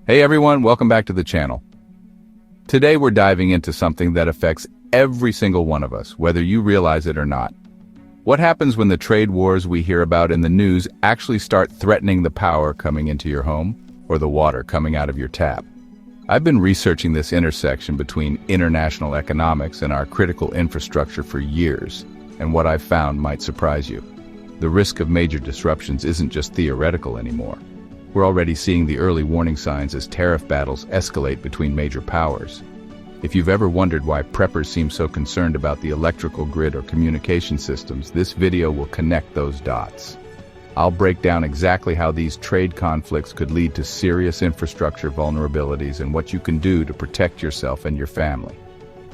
Hey everyone, welcome back to the channel. Today we're diving into something that affects every single one of us, whether you realize it or not. What happens when the trade wars we hear about in the news actually start threatening the power coming into your home or the water coming out of your tap? I've been researching this intersection between international economics and our critical infrastructure for years, and what I've found might surprise you. The risk of major disruptions isn't just theoretical anymore. We're already seeing the early warning signs as tariff battles escalate between major powers. If you've ever wondered why preppers seem so concerned about the electrical grid or communication systems, this video will connect those dots. I'll break down exactly how these trade conflicts could lead to serious infrastructure vulnerabilities and what you can do to protect yourself and your family.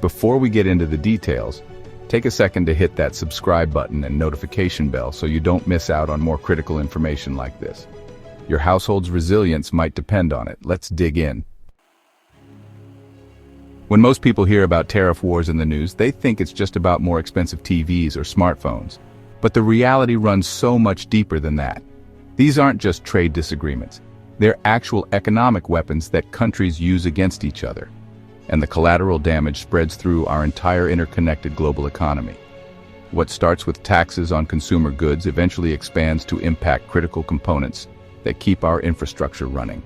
Before we get into the details, take a second to hit that subscribe button and notification bell so you don't miss out on more critical information like this. Your household's resilience might depend on it. Let's dig in. When most people hear about tariff wars in the news, they think it's just about more expensive TVs or smartphones. But the reality runs so much deeper than that. These aren't just trade disagreements. They're actual economic weapons that countries use against each other. And the collateral damage spreads through our entire interconnected global economy. What starts with taxes on consumer goods eventually expands to impact critical components that keep our infrastructure running.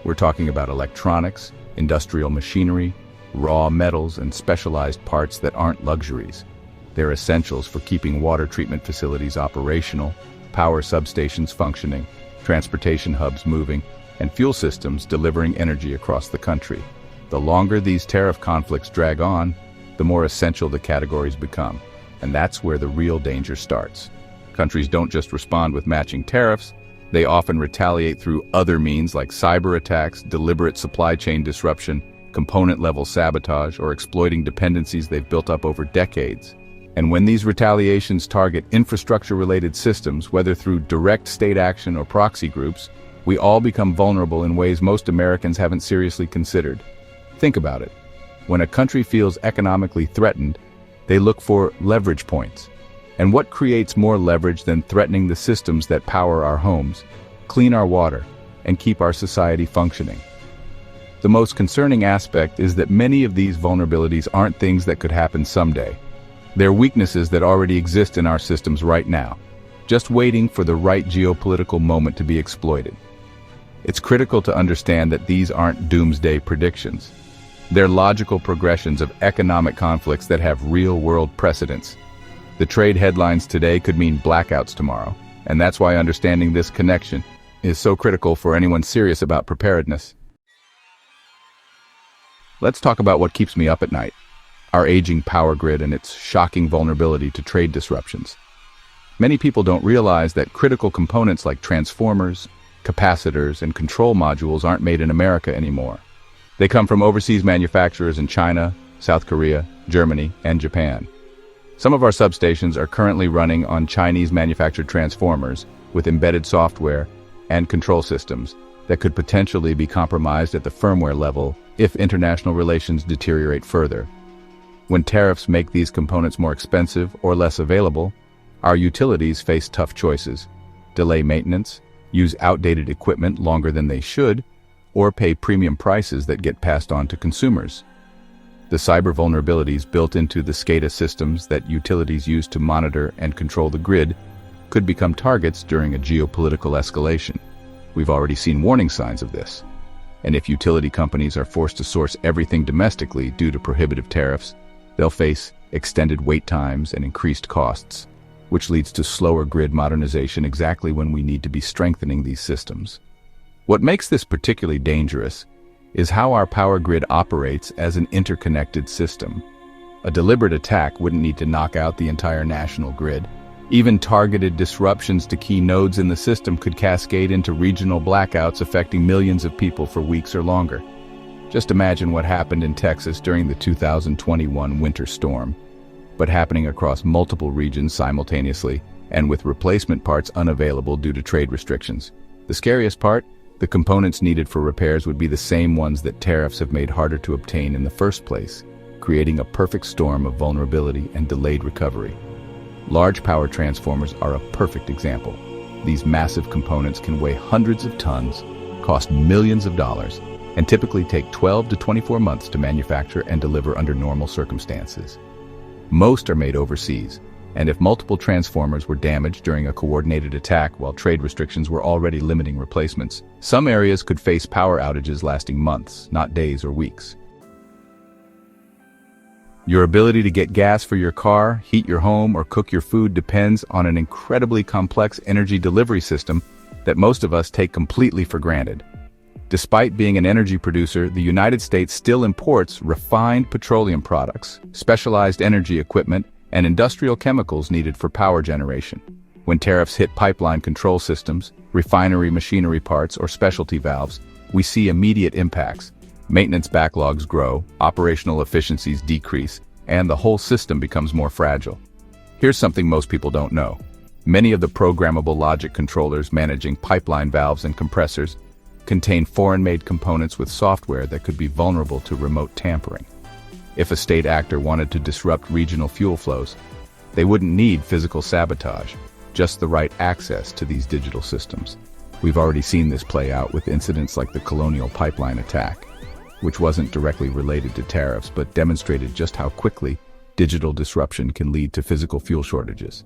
We're talking about electronics, industrial machinery, raw metals, and specialized parts that aren't luxuries. They're essentials for keeping water treatment facilities operational, power substations functioning, transportation hubs moving, and fuel systems delivering energy across the country. The longer these tariff conflicts drag on, the more essential the categories become. And that's where the real danger starts. Countries don't just respond with matching tariffs, they often retaliate through other means like cyber attacks, deliberate supply chain disruption, component-level sabotage, or exploiting dependencies they've built up over decades. And when these retaliations target infrastructure-related systems, whether through direct state action or proxy groups, we all become vulnerable in ways most Americans haven't seriously considered. Think about it. When a country feels economically threatened, they look for leverage points. And what creates more leverage than threatening the systems that power our homes, clean our water, and keep our society functioning? The most concerning aspect is that many of these vulnerabilities aren't things that could happen someday. They're weaknesses that already exist in our systems right now, just waiting for the right geopolitical moment to be exploited. It's critical to understand that these aren't doomsday predictions. They're logical progressions of economic conflicts that have real-world precedents. The trade headlines today could mean blackouts tomorrow, and that's why understanding this connection is so critical for anyone serious about preparedness. Let's talk about what keeps me up at night: our aging power grid and its shocking vulnerability to trade disruptions. Many people don't realize that critical components like transformers, capacitors, and control modules aren't made in America anymore. They come from overseas manufacturers in China, South Korea, Germany, and Japan. Some of our substations are currently running on Chinese-manufactured transformers with embedded software and control systems that could potentially be compromised at the firmware level if international relations deteriorate further. When tariffs make these components more expensive or less available, our utilities face tough choices: delay maintenance, use outdated equipment longer than they should, or pay premium prices that get passed on to consumers. The cyber vulnerabilities built into the SCADA systems that utilities use to monitor and control the grid could become targets during a geopolitical escalation. We've already seen warning signs of this. And if utility companies are forced to source everything domestically due to prohibitive tariffs, they'll face extended wait times and increased costs, which leads to slower grid modernization exactly when we need to be strengthening these systems. What makes this particularly dangerous is how our power grid operates as an interconnected system. A deliberate attack wouldn't need to knock out the entire national grid. Even targeted disruptions to key nodes in the system could cascade into regional blackouts affecting millions of people for weeks or longer. Just imagine what happened in Texas during the 2021 winter storm, but happening across multiple regions simultaneously and with replacement parts unavailable due to trade restrictions. The scariest part? The components needed for repairs would be the same ones that tariffs have made harder to obtain in the first place, creating a perfect storm of vulnerability and delayed recovery. Large power transformers are a perfect example. These massive components can weigh hundreds of tons, cost millions of dollars, and typically take 12 to 24 months to manufacture and deliver under normal circumstances. Most are made overseas, and if multiple transformers were damaged during a coordinated attack while trade restrictions were already limiting replacements, some areas could face power outages lasting months, not days or weeks. Your ability to get gas for your car, heat your home, or cook your food depends on an incredibly complex energy delivery system that most of us take completely for granted. Despite being an energy producer, the United States still imports refined petroleum products, specialized energy equipment, and industrial chemicals needed for power generation. When tariffs hit pipeline control systems, refinery machinery parts, or specialty valves, we see immediate impacts. Maintenance backlogs grow, operational efficiencies decrease, and the whole system becomes more fragile. Here's something most people don't know. Many of the programmable logic controllers managing pipeline valves and compressors contain foreign-made components with software that could be vulnerable to remote tampering. If a state actor wanted to disrupt regional fuel flows, they wouldn't need physical sabotage, just the right access to these digital systems. We've already seen this play out with incidents like the Colonial Pipeline attack, which wasn't directly related to tariffs but demonstrated just how quickly digital disruption can lead to physical fuel shortages.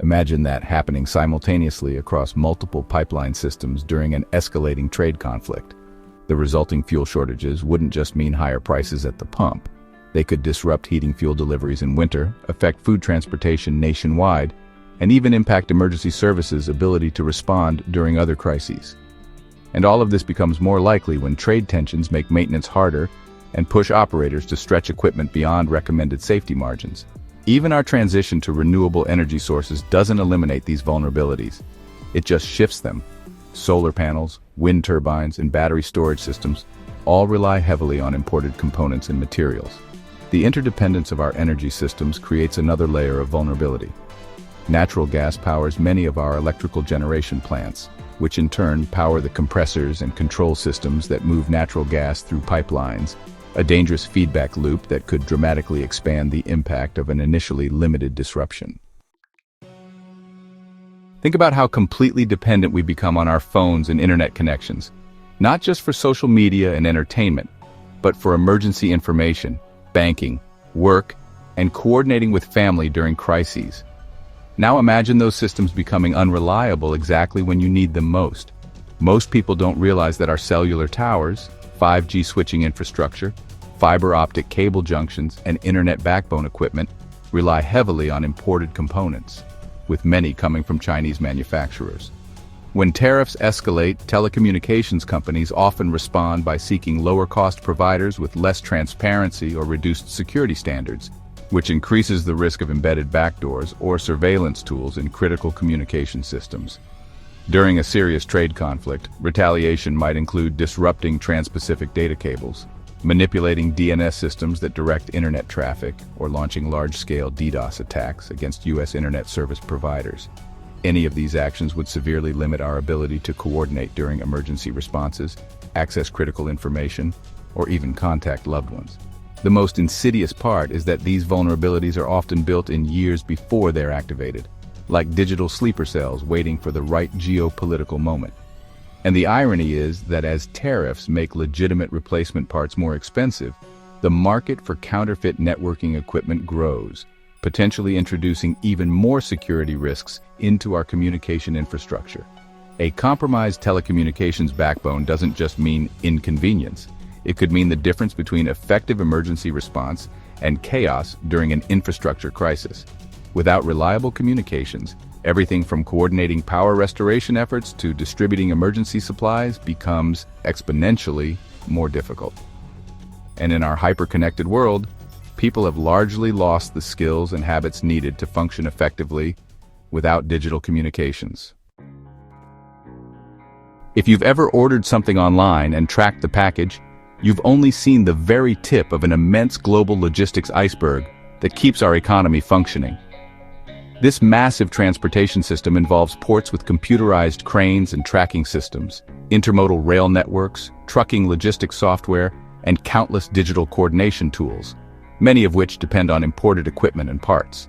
Imagine that happening simultaneously across multiple pipeline systems during an escalating trade conflict. The resulting fuel shortages wouldn't just mean higher prices at the pump. They could disrupt heating fuel deliveries in winter, affect food transportation nationwide, and even impact emergency services' ability to respond during other crises. And all of this becomes more likely when trade tensions make maintenance harder and push operators to stretch equipment beyond recommended safety margins. Even our transition to renewable energy sources doesn't eliminate these vulnerabilities. It just shifts them. Solar panels, wind turbines, and battery storage systems all rely heavily on imported components and materials. The interdependence of our energy systems creates another layer of vulnerability. Natural gas powers many of our electrical generation plants, which in turn power the compressors and control systems that move natural gas through pipelines, a dangerous feedback loop that could dramatically expand the impact of an initially limited disruption. Think about how completely dependent we become on our phones and internet connections, not just for social media and entertainment, but for emergency information, banking, work, and coordinating with family during crises. Now imagine those systems becoming unreliable exactly when you need them most. Most people don't realize that our cellular towers, 5G switching infrastructure, fiber optic cable junctions, and internet backbone equipment rely heavily on imported components, with many coming from Chinese manufacturers. When tariffs escalate, telecommunications companies often respond by seeking lower-cost providers with less transparency or reduced security standards, which increases the risk of embedded backdoors or surveillance tools in critical communication systems. During a serious trade conflict, retaliation might include disrupting trans-Pacific data cables, manipulating DNS systems that direct internet traffic, or launching large-scale DDoS attacks against U.S. internet service providers. Any of these actions would severely limit our ability to coordinate during emergency responses, access critical information, or even contact loved ones. The most insidious part is that these vulnerabilities are often built in years before they're activated, like digital sleeper cells waiting for the right geopolitical moment. And the irony is that as tariffs make legitimate replacement parts more expensive, the market for counterfeit networking equipment grows, potentially introducing even more security risks into our communication infrastructure. A compromised telecommunications backbone doesn't just mean inconvenience. It could mean the difference between effective emergency response and chaos during an infrastructure crisis. Without reliable communications, everything from coordinating power restoration efforts to distributing emergency supplies becomes exponentially more difficult. And in our hyper-connected world, people have largely lost the skills and habits needed to function effectively without digital communications. If you've ever ordered something online and tracked the package, you've only seen the very tip of an immense global logistics iceberg that keeps our economy functioning. This massive transportation system involves ports with computerized cranes and tracking systems, intermodal rail networks, trucking logistics software, and countless digital coordination tools, many of which depend on imported equipment and parts.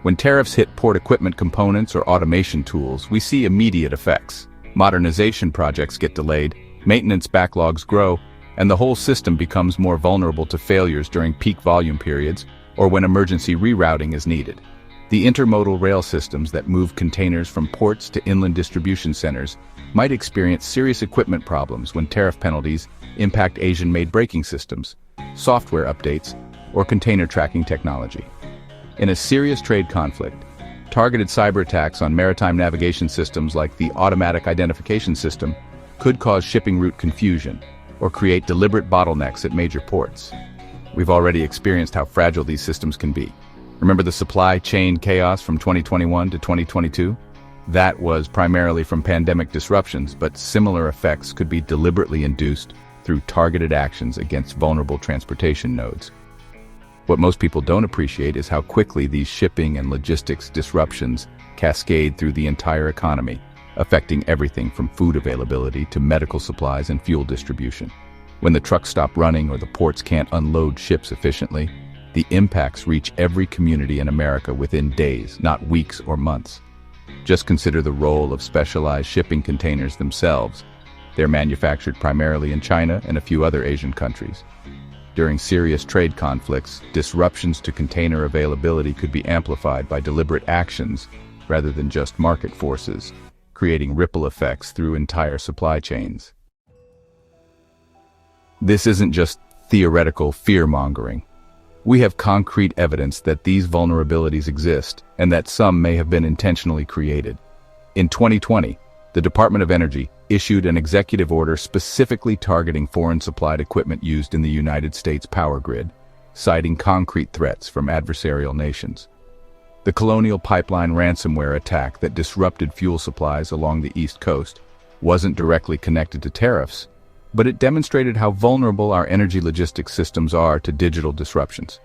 When tariffs hit port equipment components or automation tools, we see immediate effects. Modernization projects get delayed, maintenance backlogs grow, and the whole system becomes more vulnerable to failures during peak volume periods or when emergency rerouting is needed. The intermodal rail systems that move containers from ports to inland distribution centers might experience serious equipment problems when tariff penalties impact Asian-made braking systems, software updates, or container tracking technology. In a serious trade conflict, targeted cyber attacks on maritime navigation systems like the automatic identification system could cause shipping route confusion or create deliberate bottlenecks at major ports. We've already experienced how fragile these systems can be. Remember the supply chain chaos from 2021 to 2022? That was primarily from pandemic disruptions, but similar effects could be deliberately induced through targeted actions against vulnerable transportation nodes. What most people don't appreciate is how quickly these shipping and logistics disruptions cascade through the entire economy, affecting everything from food availability to medical supplies and fuel distribution. When the trucks stop running or the ports can't unload ships efficiently, the impacts reach every community in America within days, not weeks or months. Just consider the role of specialized shipping containers themselves. They're manufactured primarily in China and a few other Asian countries. During serious trade conflicts, disruptions to container availability could be amplified by deliberate actions rather than just market forces, creating ripple effects through entire supply chains. This isn't just theoretical fear-mongering. We have concrete evidence that these vulnerabilities exist and that some may have been intentionally created. In 2020, the Department of Energy issued an executive order specifically targeting foreign-supplied equipment used in the United States power grid, citing concrete threats from adversarial nations. The Colonial Pipeline ransomware attack that disrupted fuel supplies along the East Coast wasn't directly connected to tariffs, but it demonstrated how vulnerable our energy logistics systems are to digital disruptions.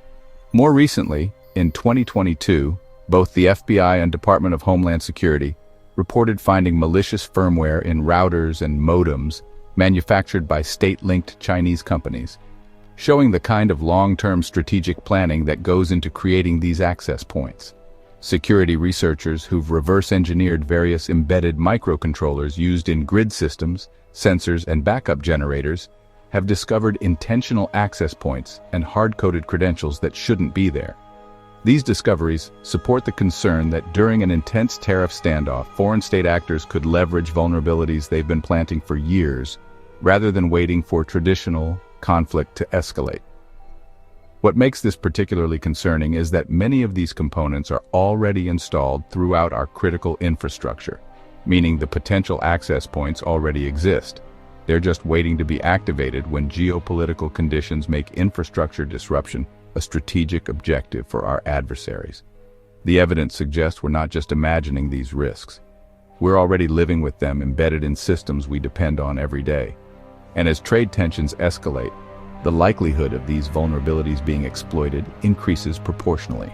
More recently, in 2022, both the FBI and Department of Homeland Security reported finding malicious firmware in routers and modems manufactured by state-linked Chinese companies, showing the kind of long-term strategic planning that goes into creating these access points. Security researchers who've reverse-engineered various embedded microcontrollers used in grid systems, sensors, and backup generators have discovered intentional access points and hard-coded credentials that shouldn't be there. These discoveries support the concern that during an intense tariff standoff, foreign state actors could leverage vulnerabilities they've been planting for years, rather than waiting for traditional conflict to escalate. What makes this particularly concerning is that many of these components are already installed throughout our critical infrastructure, meaning the potential access points already exist. They're just waiting to be activated when geopolitical conditions make infrastructure disruption a strategic objective for our adversaries. The evidence suggests we're not just imagining these risks. We're already living with them embedded in systems we depend on every day. And as trade tensions escalate, the likelihood of these vulnerabilities being exploited increases proportionally.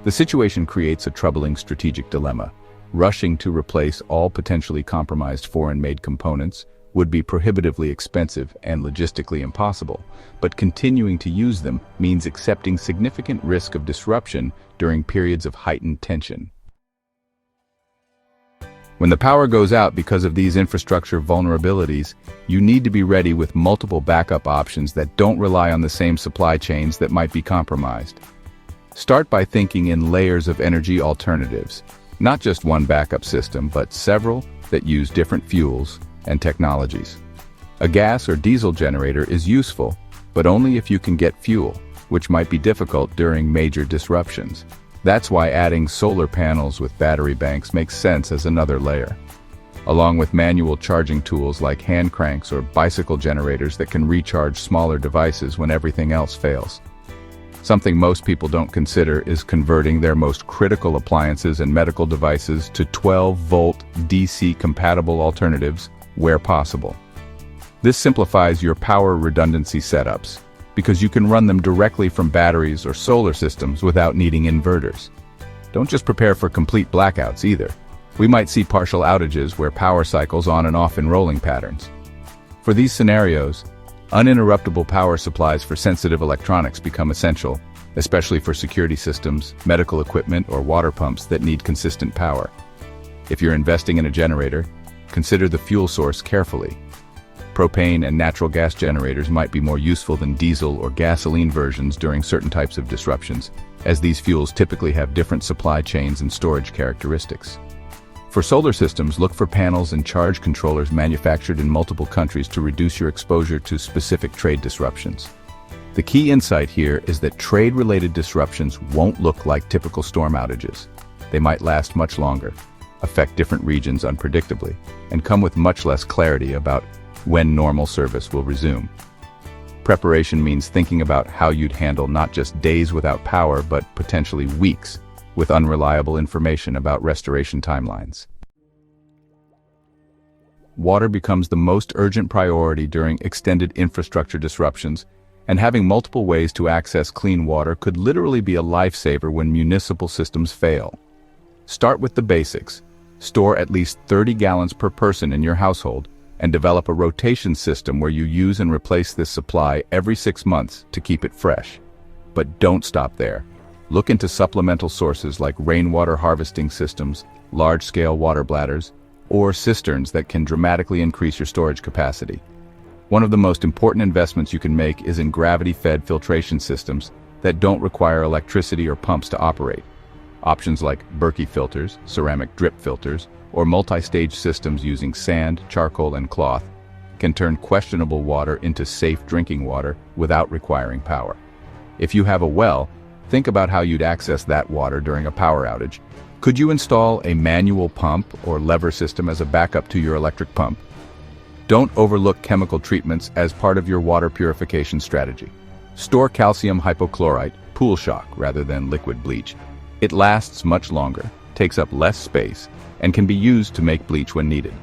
The situation creates a troubling strategic dilemma. Rushing to replace all potentially compromised foreign-made components would be prohibitively expensive and logistically impossible, but continuing to use them means accepting significant risk of disruption during periods of heightened tension. When the power goes out because of these infrastructure vulnerabilities, you need to be ready with multiple backup options that don't rely on the same supply chains that might be compromised. Start by thinking in layers of energy alternatives, not just one backup system, but several that use different fuels and technologies. A gas or diesel generator is useful, but only if you can get fuel, which might be difficult during major disruptions. That's why adding solar panels with battery banks makes sense as another layer, along with manual charging tools like hand cranks or bicycle generators that can recharge smaller devices when everything else fails. Something most people don't consider is converting their most critical appliances and medical devices to 12-volt DC-compatible alternatives where possible. This simplifies your power redundancy setups, because you can run them directly from batteries or solar systems without needing inverters. Don't just prepare for complete blackouts either. We might see partial outages where power cycles on and off in rolling patterns. For these scenarios, uninterruptible power supplies for sensitive electronics become essential, especially for security systems, medical equipment, or water pumps that need consistent power. If you're investing in a generator, consider the fuel source carefully. Propane and natural gas generators might be more useful than diesel or gasoline versions during certain types of disruptions, as these fuels typically have different supply chains and storage characteristics. For solar systems, look for panels and charge controllers manufactured in multiple countries to reduce your exposure to specific trade disruptions. The key insight here is that trade-related disruptions won't look like typical storm outages. They might last much longer, affect different regions unpredictably, and come with much less clarity about when normal service will resume. Preparation means thinking about how you'd handle not just days without power, but potentially weeks, with unreliable information about restoration timelines. Water becomes the most urgent priority during extended infrastructure disruptions, and having multiple ways to access clean water could literally be a lifesaver when municipal systems fail. Start with the basics. Store at least 30 gallons per person in your household, and develop a rotation system where you use and replace this supply every 6 months to keep it fresh. But don't stop there. Look into supplemental sources like rainwater harvesting systems, large-scale water bladders, or cisterns that can dramatically increase your storage capacity. One of the most important investments you can make is in gravity-fed filtration systems that don't require electricity or pumps to operate. Options like Berkey filters, ceramic drip filters, or multi-stage systems using sand, charcoal, and cloth can turn questionable water into safe drinking water without requiring power. If you have a well, think about how you'd access that water during a power outage. Could you install a manual pump or lever system as a backup to your electric pump? Don't overlook chemical treatments as part of your water purification strategy. Store calcium hypochlorite, pool shock, rather than liquid bleach. It lasts much longer, takes up less space, and can be used to make bleach when needed.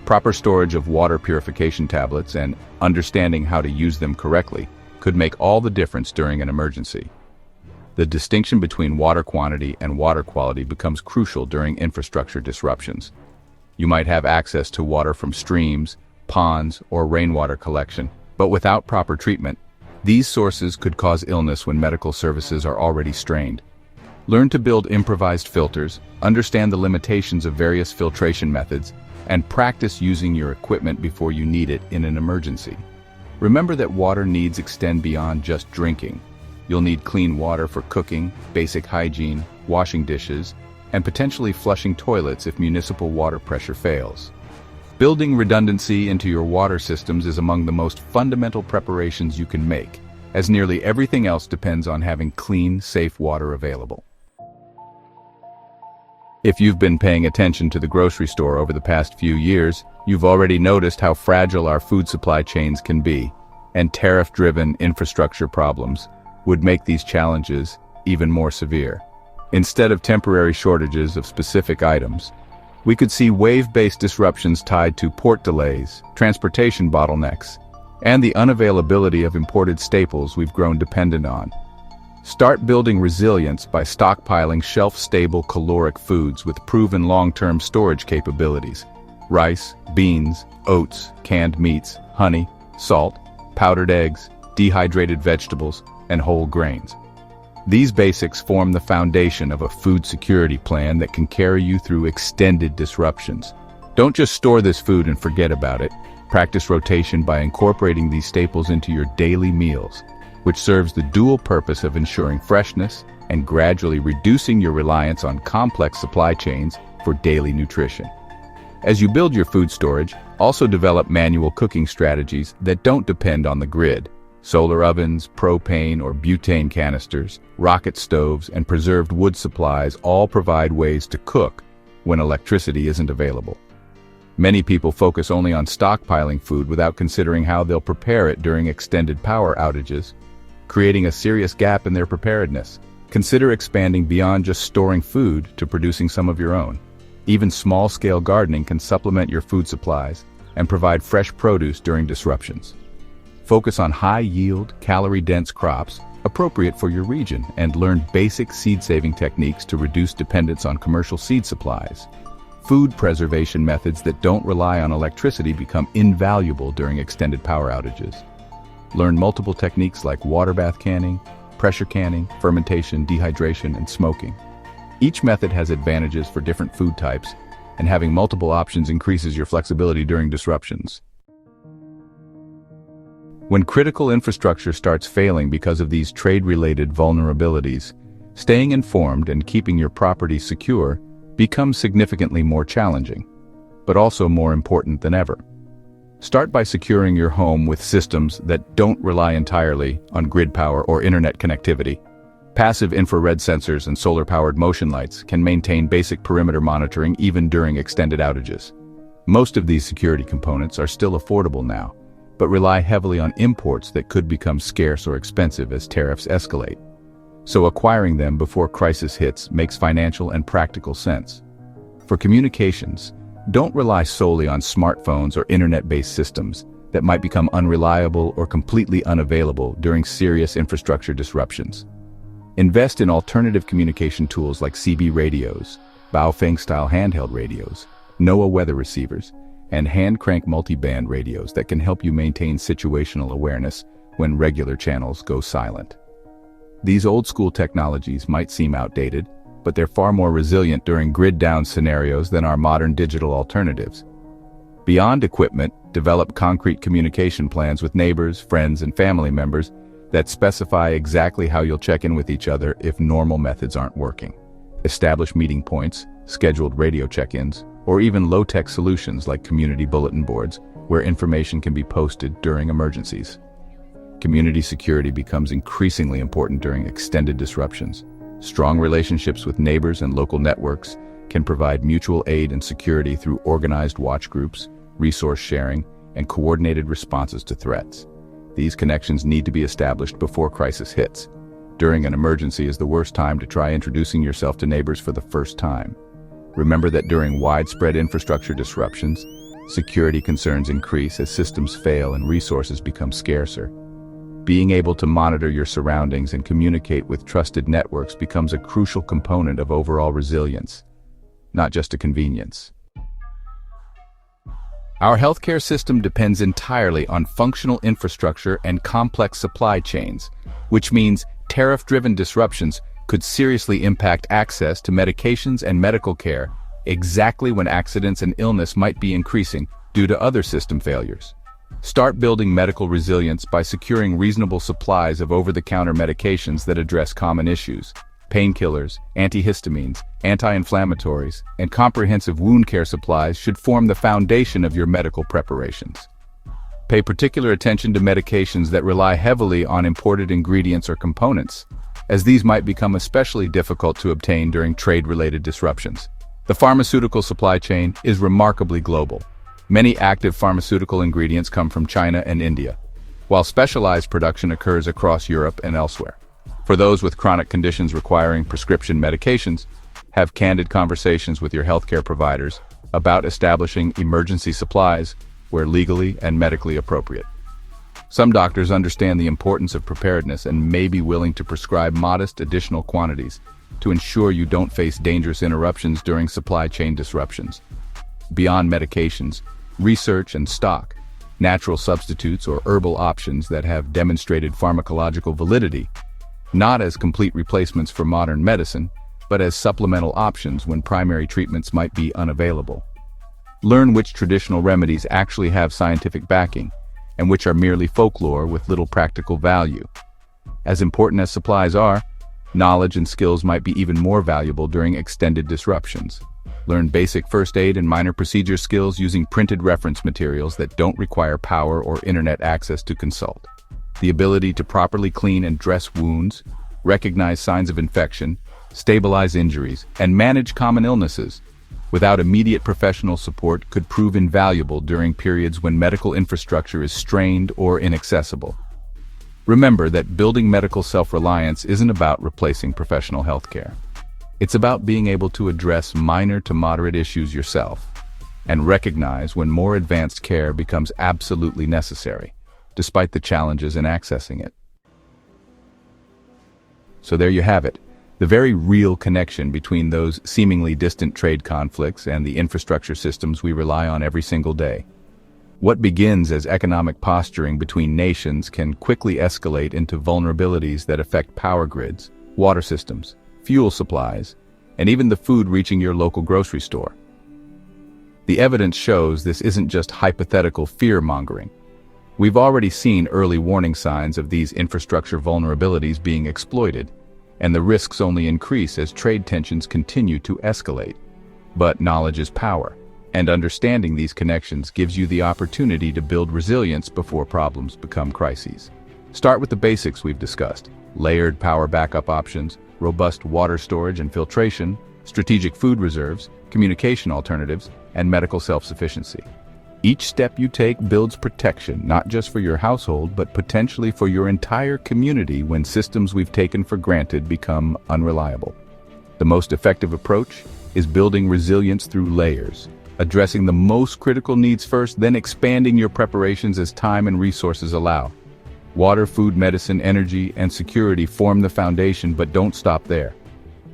Proper storage of water purification tablets and understanding how to use them correctly could make all the difference during an emergency. The distinction between water quantity and water quality becomes crucial during infrastructure disruptions. You might have access to water from streams, ponds, or rainwater collection, but without proper treatment, these sources could cause illness when medical services are already strained. Learn to build improvised filters, understand the limitations of various filtration methods, and practice using your equipment before you need it in an emergency. Remember that water needs extend beyond just drinking. You'll need clean water for cooking, basic hygiene, washing dishes, and potentially flushing toilets if municipal water pressure fails. Building redundancy into your water systems is among the most fundamental preparations you can make, as nearly everything else depends on having clean, safe water available. If you've been paying attention to the grocery store over the past few years, you've already noticed how fragile our food supply chains can be, and tariff-driven infrastructure problems would make these challenges even more severe. Instead of temporary shortages of specific items, we could see wave-based disruptions tied to port delays, transportation bottlenecks, and the unavailability of imported staples we've grown dependent on. Start building resilience by stockpiling shelf-stable caloric foods with proven long-term storage capabilities. Rice, beans, oats, canned meats, honey, salt, powdered eggs, dehydrated vegetables, and whole grains. These basics form the foundation of a food security plan that can carry you through extended disruptions. Don't just store this food and forget about it. Practice rotation by incorporating these staples into your daily meals, which serves the dual purpose of ensuring freshness and gradually reducing your reliance on complex supply chains for daily nutrition. As you build your food storage, also develop manual cooking strategies that don't depend on the grid. Solar ovens, propane or butane canisters, rocket stoves, and preserved wood supplies all provide ways to cook when electricity isn't available. Many people focus only on stockpiling food without considering how they'll prepare it during extended power outages, creating a serious gap in their preparedness. Consider expanding beyond just storing food to producing some of your own. Even small-scale gardening can supplement your food supplies and provide fresh produce during disruptions. Focus on high-yield, calorie-dense crops appropriate for your region and learn basic seed-saving techniques to reduce dependence on commercial seed supplies. Food preservation methods that don't rely on electricity become invaluable during extended power outages. Learn multiple techniques like water bath canning, pressure canning, fermentation, dehydration, and smoking. Each method has advantages for different food types, and having multiple options increases your flexibility during disruptions. When critical infrastructure starts failing because of these trade-related vulnerabilities, staying informed and keeping your property secure becomes significantly more challenging, but also more important than ever. Start by securing your home with systems that don't rely entirely on grid power or internet connectivity. Passive infrared sensors and solar-powered motion lights can maintain basic perimeter monitoring even during extended outages. Most of these security components are still affordable now, but rely heavily on imports that could become scarce or expensive as tariffs escalate. So acquiring them before crisis hits makes financial and practical sense. For communications, don't rely solely on smartphones or internet-based systems that might become unreliable or completely unavailable during serious infrastructure disruptions. Invest in alternative communication tools like CB radios, Baofeng-style handheld radios, NOAA weather receivers, and hand-crank multi-band radios that can help you maintain situational awareness when regular channels go silent. These old-school technologies might seem outdated, but they're far more resilient during grid-down scenarios than our modern digital alternatives. Beyond equipment, develop concrete communication plans with neighbors, friends, and family members that specify exactly how you'll check in with each other if normal methods aren't working. Establish meeting points, scheduled radio check-ins, or even low-tech solutions like community bulletin boards where information can be posted during emergencies. Community security becomes increasingly important during extended disruptions. Strong relationships with neighbors and local networks can provide mutual aid and security through organized watch groups, resource sharing, and coordinated responses to threats. These connections need to be established before crisis hits. During an emergency is the worst time to try introducing yourself to neighbors for the first time. Remember that during widespread infrastructure disruptions, security concerns increase as systems fail and resources become scarcer. Being able to monitor your surroundings and communicate with trusted networks becomes a crucial component of overall resilience, not just a convenience. Our healthcare system depends entirely on functional infrastructure and complex supply chains, which means tariff-driven disruptions could seriously impact access to medications and medical care exactly when accidents and illness might be increasing due to other system failures. Start building medical resilience by securing reasonable supplies of over-the-counter medications that address common issues. Painkillers, antihistamines, anti-inflammatories, and comprehensive wound care supplies should form the foundation of your medical preparations. Pay particular attention to medications that rely heavily on imported ingredients or components, as these might become especially difficult to obtain during trade-related disruptions. The pharmaceutical supply chain is remarkably global. Many active pharmaceutical ingredients come from China and India, while specialized production occurs across Europe and elsewhere. For those with chronic conditions requiring prescription medications, have candid conversations with your healthcare providers about establishing emergency supplies where legally and medically appropriate. Some doctors understand the importance of preparedness and may be willing to prescribe modest additional quantities to ensure you don't face dangerous interruptions during supply chain disruptions. Beyond medications, research and stock, natural substitutes or herbal options that have demonstrated pharmacological validity, not as complete replacements for modern medicine, but as supplemental options when primary treatments might be unavailable. Learn which traditional remedies actually have scientific backing, and which are merely folklore with little practical value. As important as supplies are, knowledge and skills might be even more valuable during extended disruptions. Learn basic first aid and minor procedure skills using printed reference materials that don't require power or internet access to consult. The ability to properly clean and dress wounds, recognize signs of infection, stabilize injuries, and manage common illnesses without immediate professional support could prove invaluable during periods when medical infrastructure is strained or inaccessible. Remember that building medical self-reliance isn't about replacing professional healthcare. It's about being able to address minor to moderate issues yourself and recognize when more advanced care becomes absolutely necessary, despite the challenges in accessing it. So there you have it, the very real connection between those seemingly distant trade conflicts and the infrastructure systems we rely on every single day. What begins as economic posturing between nations can quickly escalate into vulnerabilities that affect power grids, water systems, fuel supplies, and even the food reaching your local grocery store. The evidence shows this isn't just hypothetical fear-mongering. We've already seen early warning signs of these infrastructure vulnerabilities being exploited, and the risks only increase as trade tensions continue to escalate. But knowledge is power, and understanding these connections gives you the opportunity to build resilience before problems become crises. Start with the basics we've discussed: layered power backup options, robust water storage and filtration, strategic food reserves, communication alternatives, and medical self-sufficiency. Each step you take builds protection, not just for your household, but potentially for your entire community when systems we've taken for granted become unreliable. The most effective approach is building resilience through layers, addressing the most critical needs first, then expanding your preparations as time and resources allow. Water, food, medicine, energy, and security form the foundation, but don't stop there.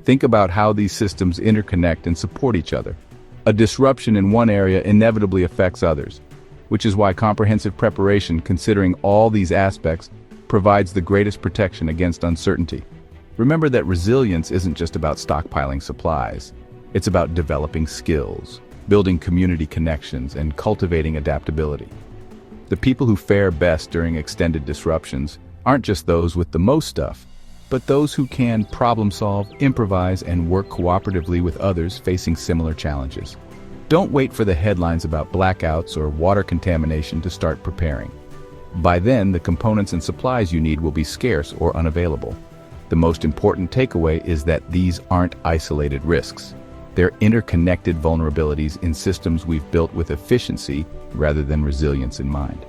Think about how these systems interconnect and support each other. A disruption in one area inevitably affects others, which is why comprehensive preparation, considering all these aspects, provides the greatest protection against uncertainty. Remember that resilience isn't just about stockpiling supplies. It's about developing skills, building community connections, and cultivating adaptability. The people who fare best during extended disruptions aren't just those with the most stuff, but those who can problem solve, improvise, and work cooperatively with others facing similar challenges. Don't wait for the headlines about blackouts or water contamination to start preparing. By then, the components and supplies you need will be scarce or unavailable. The most important takeaway is that these aren't isolated risks. They're interconnected vulnerabilities in systems we've built with efficiency rather than resilience in mind.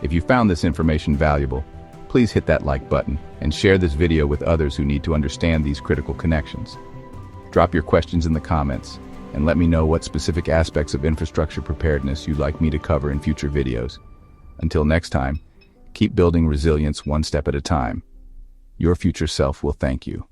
If you found this information valuable, please hit that like button and share this video with others who need to understand these critical connections. Drop your questions in the comments and let me know what specific aspects of infrastructure preparedness you'd like me to cover in future videos. Until next time, keep building resilience one step at a time. Your future self will thank you.